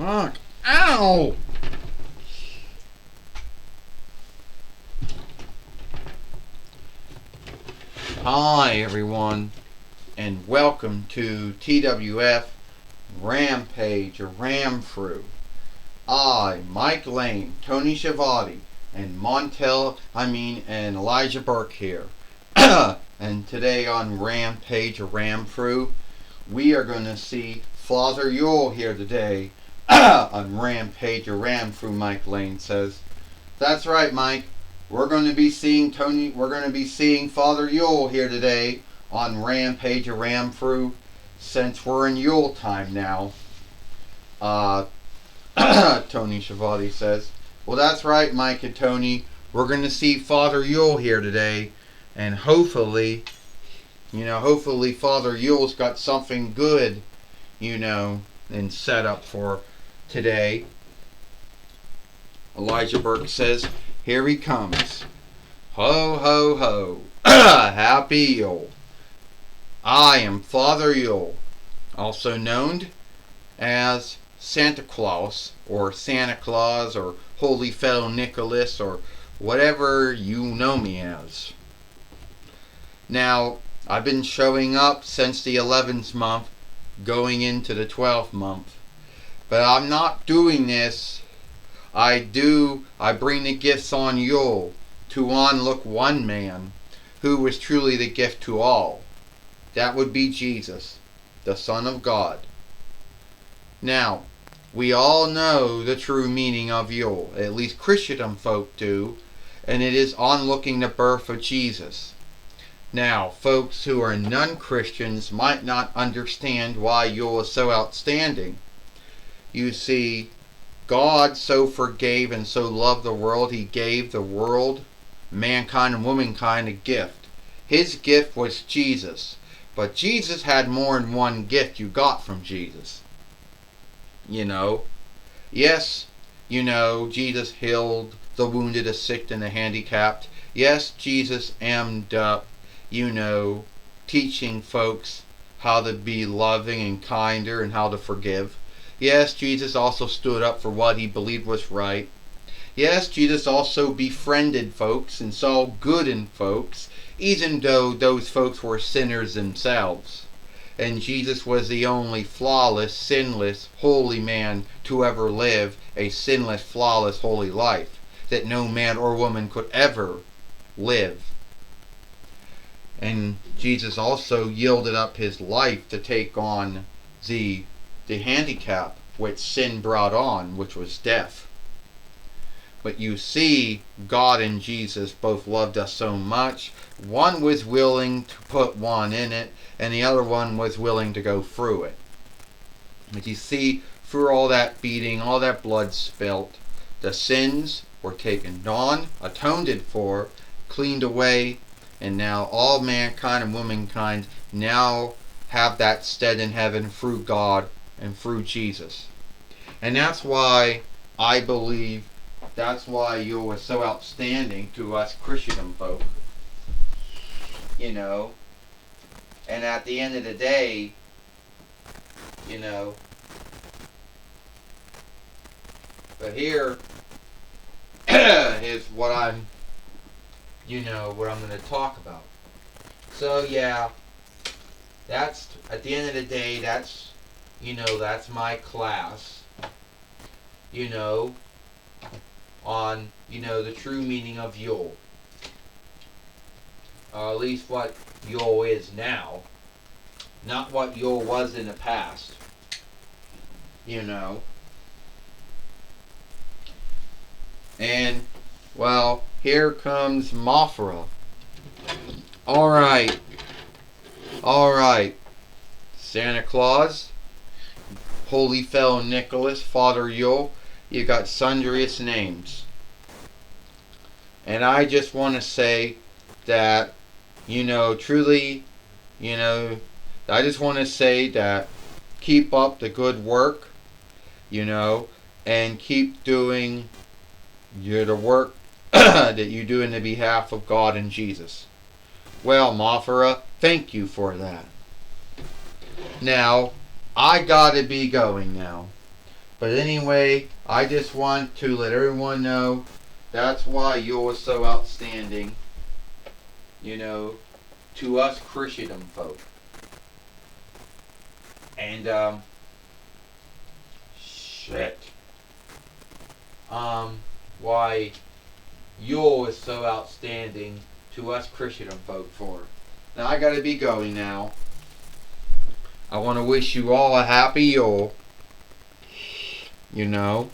Fuck. Ow! Hi everyone, and welcome to TWF Rampage, or Ramfru. I, Mike Lane, Tony Schiavone, and and Elijah Burke here. And today on Rampage, or Ramfru, we are going to see Father Yule here today. On Rampage, or Ramfru, Mike Lane says. That's right, Mike. We're going to be seeing Father Yule here today on Rampage, or Ramfru, since we're in Yule time now. Tony Schiavone says. Well, that's right, Mike and Tony. We're going to see Father Yule here today, and hopefully Father Yule's got something good, and set up for today. Elijah Burke says, here he comes. Ho, ho, ho. Happy Yule. I am Father Yule, also known as Santa Claus, or Holy Fellow Nicholas, or whatever you know me as. Now, I've been showing up since the 11th month, going into the 12th month. But I'm not doing this. I bring the gifts on Yule to onlook one man who was truly the gift to all. That would be Jesus, the Son of God. Now, we all know the true meaning of Yule, at least Christendom folk do, and it is onlooking the birth of Jesus. Now, folks who are non-Christians might not understand why Yule is so outstanding. You see, God so forgave and so loved the world, He gave the world, mankind and womankind, a gift. His gift was Jesus. But Jesus had more than one gift you got from Jesus. Yes, Jesus healed the wounded, the sick, and the handicapped. Yes, Jesus emmed up, teaching folks how to be loving and kinder and how to forgive. Yes, Jesus also stood up for what he believed was right. Yes, Jesus also befriended folks and saw good in folks, even though those folks were sinners themselves. And Jesus was the only flawless, sinless, holy man to ever live a sinless, flawless, holy life that no man or woman could ever live. And Jesus also yielded up his life to take on the handicap which sin brought on, which was death. But you see, God and Jesus both loved us so much. One was willing to put one in it, and the other one was willing to go through it. But you see, through all that beating, all that blood spilt, the sins were taken on, atoned for, cleaned away, and now all mankind and womankind now have that stead in heaven through God and through Jesus. And that's why I believe Yule was so outstanding to us Christendom folk. And at the end of the day, but here is what I'm going to talk about. So yeah, that's, at the end of the day, that's my class, on, the true meaning of Yule. At least what Yule is now. Not what Yule was in the past. And, well, here comes Mothra. Alright. Santa Claus, Holy Fellow Nicholas, Father Yule, you got sundriest names. And I just want to say that, truly, I just want to say that keep up the good work, and keep doing the work that you do in the behalf of God and Jesus. Well, Mothra, thank you for that. Now, I gotta be going now. But anyway, I just want to let everyone know that's why you're so outstanding. You know, to us Christendom folk. And shit. Why Yule is so outstanding to us Christendom folk for. Now I gotta be going now. I want to wish you all a happy Yule. You know.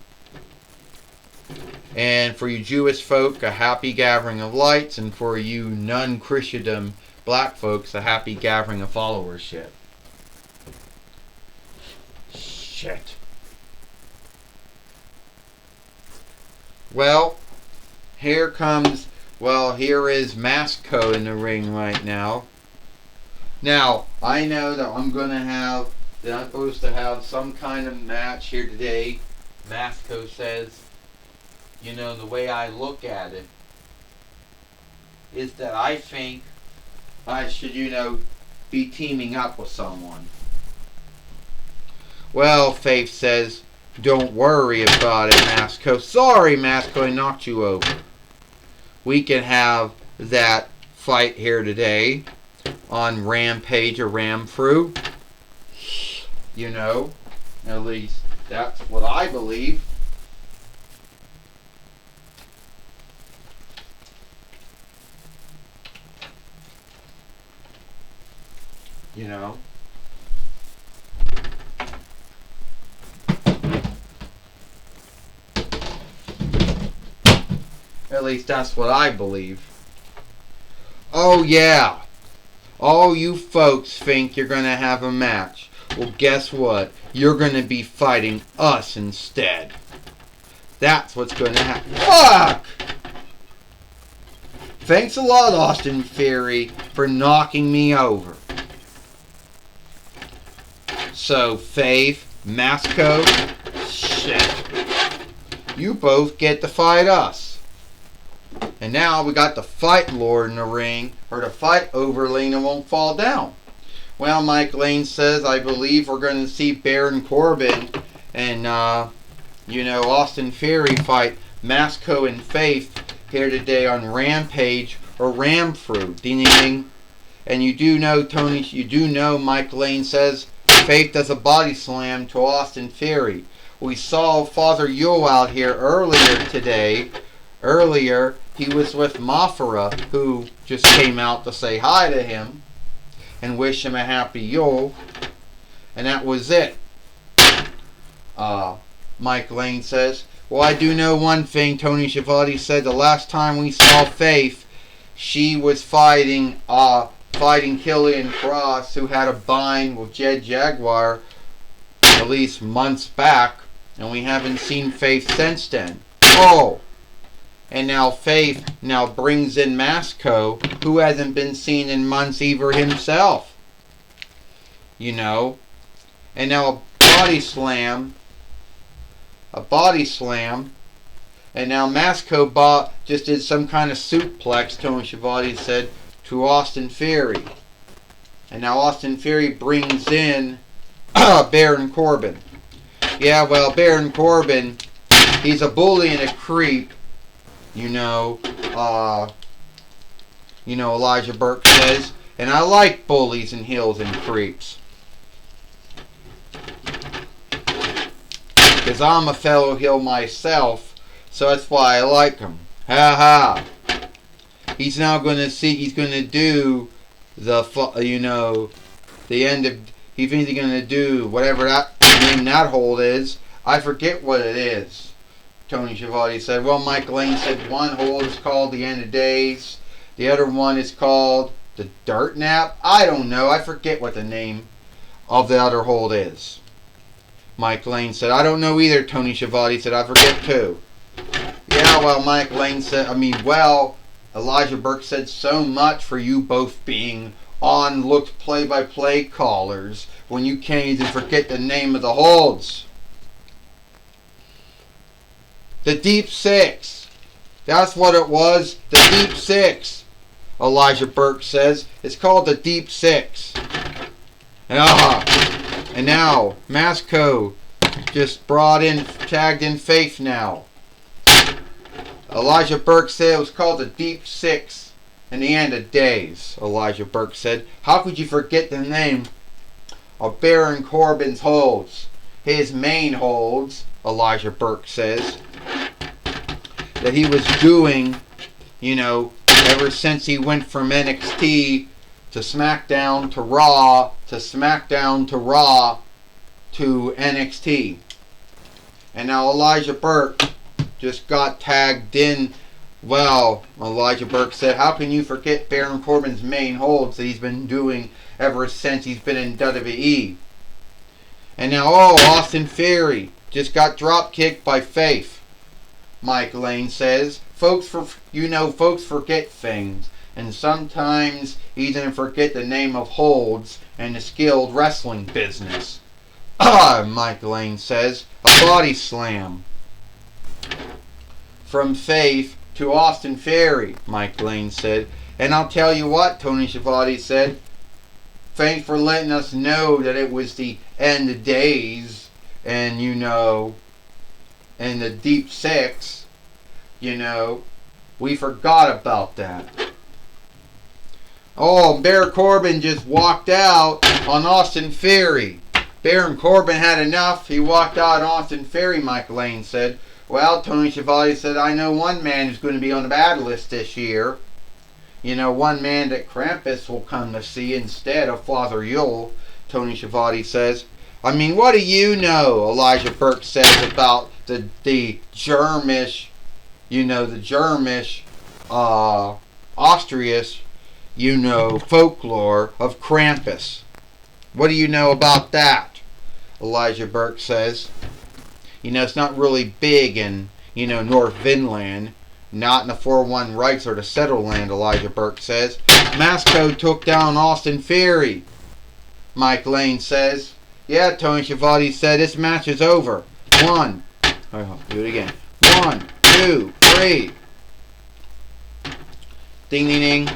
And for you Jewish folk, a happy gathering of lights. And for you non-Christendom black folks, a happy gathering of followership. Shit. Well, here is Masco in the ring right now. Now, I know that I'm supposed to have some kind of match here today. Masco says, you know, the way I look at it is that I think I should, you know, be teaming up with someone. Well, Faith says, don't worry about it, Masco. Sorry, Masco, I knocked you over. We can have that fight here today on Rampage or Ramfru. You know, at least that's what I believe. You know. At least that's what I believe. Oh yeah. All you folks think you're going to have a match. Well, guess what? You're going to be fighting us instead. That's what's going to happen. Fuck! Thanks a lot, Austin Theory, for knocking me over. So, Faith, Masco, shit. You both get to fight us. And now we got the Fight Lord in the ring, or the Fight Overling that won't fall down. Well, Mike Lane says, I believe we're going to see Baron Corbin and, you know, Austin Theory fight Masco and Faith here today on Rampage or Ramfru. Ding ding ding. And you do know, Tony, you do know Mike Lane says Faith does a body slam to Austin Theory. We saw Father Yule out here earlier today. Earlier, he was with Mafra, who just came out to say hi to him and wish him a happy Yule. And that was it. Mike Lane says, well, I do know one thing. Tony Schiavone said the last time we saw Faith, she was fighting Killian Cross, who had a bind with Jed Jaguar at least months back, and we haven't seen Faith since then. Oh! And now Faith now brings in Masco, who hasn't been seen in months either himself. You know. And now a body slam. And now Masco just did some kind of suplex, Tony Schiavone said, to Austin Theory. And now Austin Theory brings in Baron Corbin. Yeah, well, Baron Corbin, he's a bully and a creep. You know, Elijah Burke says, and I like bullies and heels and creeps. Because I'm a fellow heel myself, so that's why I like him. Ha ha. He's now going to see, he's going to do the end of, he's either going to do whatever that name that hold is. I forget what it is. Tony Schiavone said, well, Mike Lane said one hold is called the End of Days. The other one is called the Dirt Nap. I don't know. I forget what the name of the other hold is. Mike Lane said, I don't know either. Tony Schiavone said, I forget too. Yeah, well, Mike Lane said, Elijah Burke said so much for you both being on-looked play-by-play callers when you can't even forget the name of the holds. The Deep Six. That's what it was. The Deep Six. Elijah Burke says. It's called the Deep Six. And now, Masco just tagged in Faith now. Elijah Burke said it was called the Deep Six in the end of days. Elijah Burke said, how could you forget the name of Baron Corbin's holds? His main holds, Elijah Burke says, that he was doing, ever since he went from NXT to SmackDown to Raw to SmackDown to Raw to NXT. And now Elijah Burke just got tagged in. Well, Elijah Burke said, how can you forget Baron Corbin's main holds that he's been doing ever since he's been in WWE? And now, Austin Theory just got drop kicked by Faith. Mike Lane says, folks forget things, and sometimes even forget the name of holds in the skilled wrestling business. Mike Lane says, a body slam from Faith to Austin Theory, Mike Lane said. And I'll tell you what, Tony Schiavone said, thanks for letting us know that it was the end of days, and and the Deep Six, we forgot about that. Baron Corbin just walked out on Austin Theory. Baron Corbin had enough. He walked out on Austin Theory, Mike Lane said. Well, Tony Schiavone said, I know one man who's going to be on the bad list this year. One man that Krampus will come to see instead of Father Yule, Tony Schiavone says. I mean, what do you know, Elijah Burke says, about the Germish, Austrias, folklore of Krampus? What do you know about that? Elijah Burke says. It's not really big in, North Vinland. Not in the 4-1 Reichs or the Settled-Land, Elijah Burke says. Masco took down Austin Theory, Mike Lane says. Yeah, Tony Schiavone said, this match is over. Do it again. 1, 2, 3. Ding, ding, ding.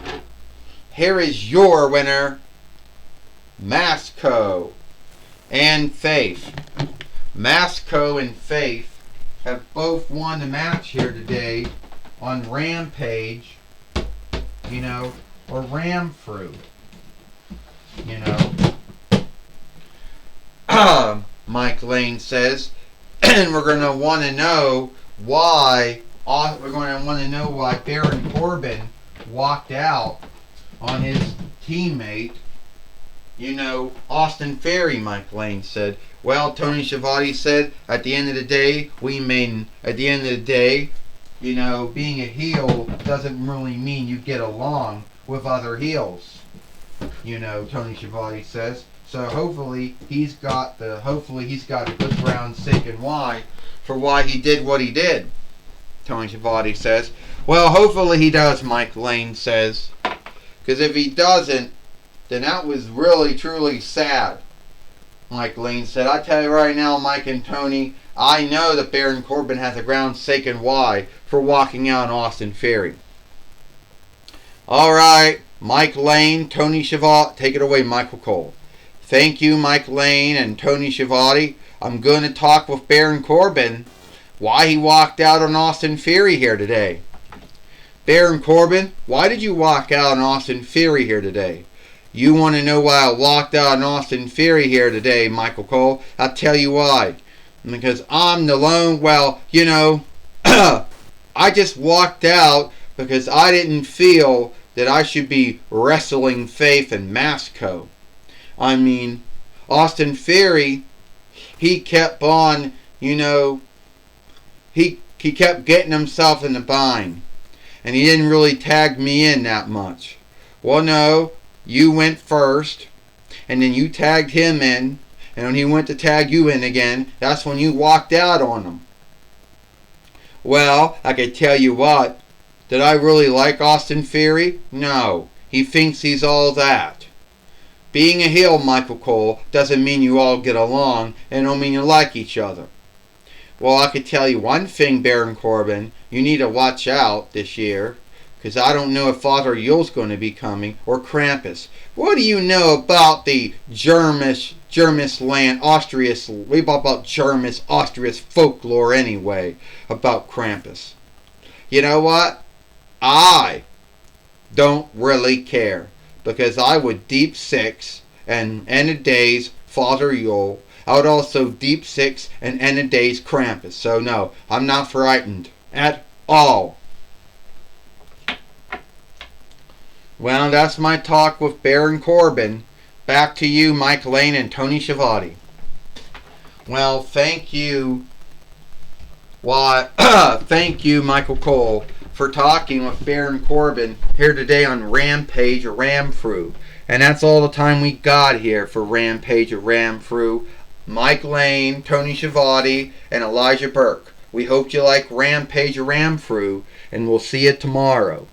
Here is your winner, Masco and Faith. Masco and Faith have both won the match here today on Rampage, or Ramfruit, Mike Lane says, and we're going to want to know why Baron Corbin walked out on his teammate, Austin Theory, Mike Lane said. Well, Tony Schiavone said, at the end of the day, being a heel doesn't really mean you get along with other heels. Tony Schiavone says. So hopefully he's got a good ground stake and why he did what he did. Tony Schiavone says. Well, hopefully he does, Mike Lane says. Because if he doesn't, then that was really truly sad. Mike Lane said, I tell you right now, Mike and Tony, I know that Baron Corbin has a ground stake and why for walking out on Austin Theory. Alright, Mike Lane, Tony Schiavone, take it away, Michael Cole. Thank you, Mike Lane and Tony Schiavone. I'm going to talk with Baron Corbin why he walked out on Austin Theory here today. Baron Corbin, why did you walk out on Austin Theory here today? You want to know why I walked out on Austin Theory here today, Michael Cole? I'll tell you why. Because I'm the lone, I just walked out because I didn't feel that I should be wrestling Faith and Masco. I mean, Austin Theory, he kept on, he kept getting himself in the bind. And he didn't really tag me in that much. Well, no, you went first, and then you tagged him in, and when he went to tag you in again, that's when you walked out on him. Well, I can tell you what, did I really like Austin Theory? No, he thinks he's all that. Being a heel, Michael Cole, doesn't mean you all get along, and don't mean you like each other. Well, I could tell you one thing, Baron Corbin, you need to watch out this year, because I don't know if Father Yule's going to be coming, or Krampus. What do you know about the Germis land, Austrias, what about Germis, Austrias folklore anyway, about Krampus? You know what? I don't really care, because I would deep six and end of days Father Yule. I would also deep six and end of days Krampus. So no, I'm not frightened at all. Well, that's my talk with Baron Corbin. Back to you, Mike Lane and Tony Schiavone. Well, thank you. Thank you, Michael Cole, for talking with Baron Corbin here today on Rampage or Ramfru. And that's all the time we got here for Rampage or Ramfru. Mike Lane, Tony Schiavone, and Elijah Burke. We hope you like Rampage or Ramfru, and we'll see you tomorrow.